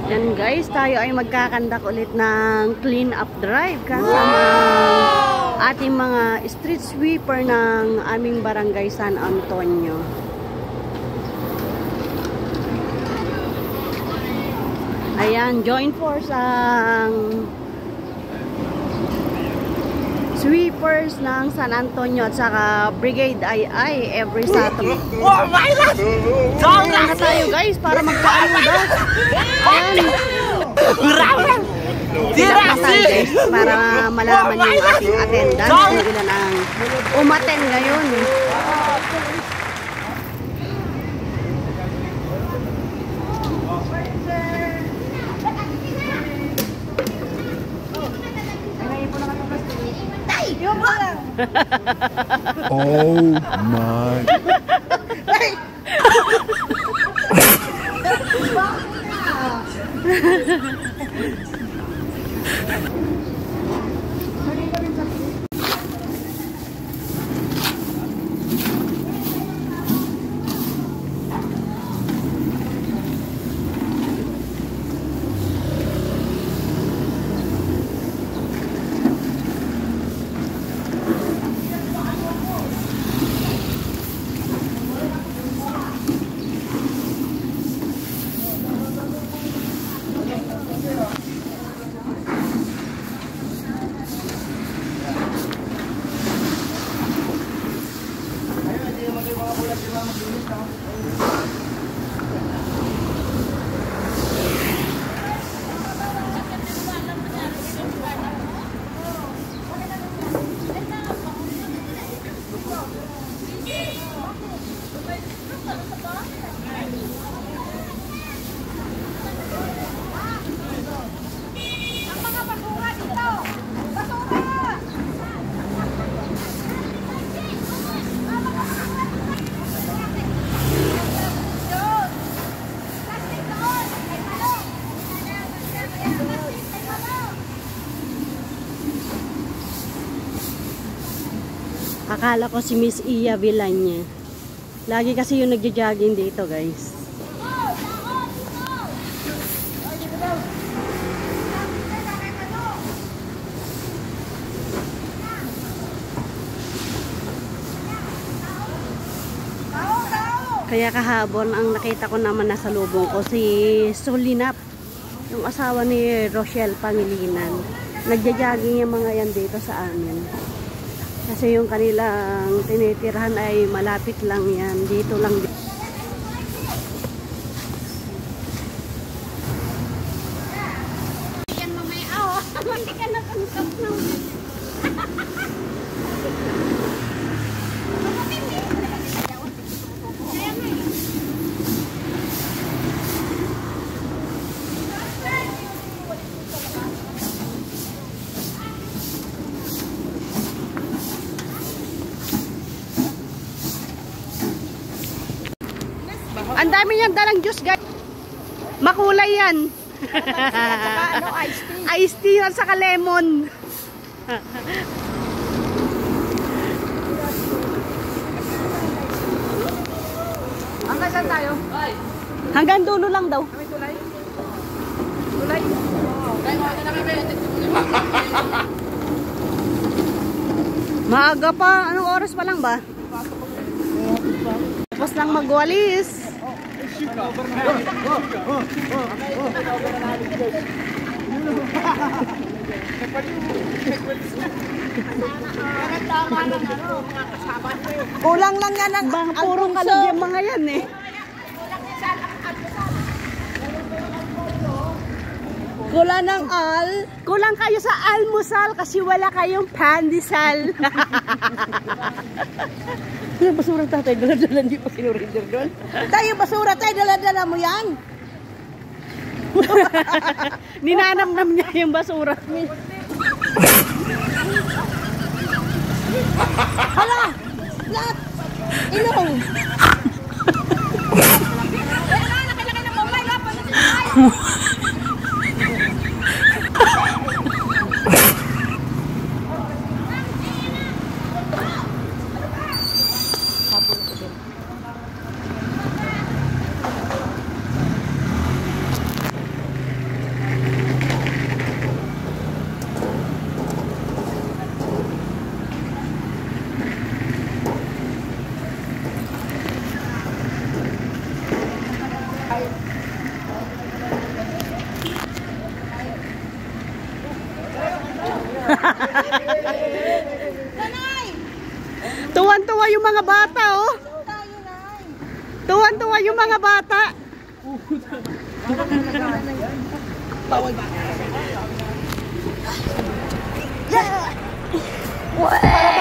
Yan guys, tayo ay magkakandak ulit ng clean up drive kasama ating mga street sweeper ng aming barangay San Antonio. Ayan, join force ang sweepers ng San Antonio at saka Brigade II every Saturday. Oh my God! Ayan na tayo guys para magpaayuda. Ayan. Dilak na tayo guys para malaman yung ating attendance kung ilan ang umattend ngayon. Oh my. Akala ko si Miss Iya Villanya. Lagi kasi yung nagja-jogging dito, guys. Kaya kahapon ang nakita ko naman nasa lubong ko si Solinap, yung asawa ni Rochelle Pangilinan. Nagja-jogging yung mga yan dito sa amin. Kasi yung kanilang tinitirhan ay malapit lang yan. Dito lang. Yan mamaya. Oh, hindi ka natangkap na. Ang dami niyang dalang juice, guys. Makulay yan. Ano, iced tea? Iced tea at saka lemon. Hanggang saan tayo? Hanggang dulo lang daw. Kami tulay? Tulay? Maaga pa. Anong oras pa lang ba? Tapos lang magwalis. Kulang lang yan ang Bang puro kalog yung mga yan eh. kulang ng al. Kulang kayo sa almusal kasi wala kayong pandesal. Yung basura tatay, dala-dala hindi pa sinurinder doon. Tayo basura tayo, dala-dala mo yan. Ninanamnam niya yung basura. Hala! Lahat! Ilong! Nanay! Tuwan-tuwa yung mga bata, oh. Tayo, Nay. Tuwan-tuwa yung mga bata. Para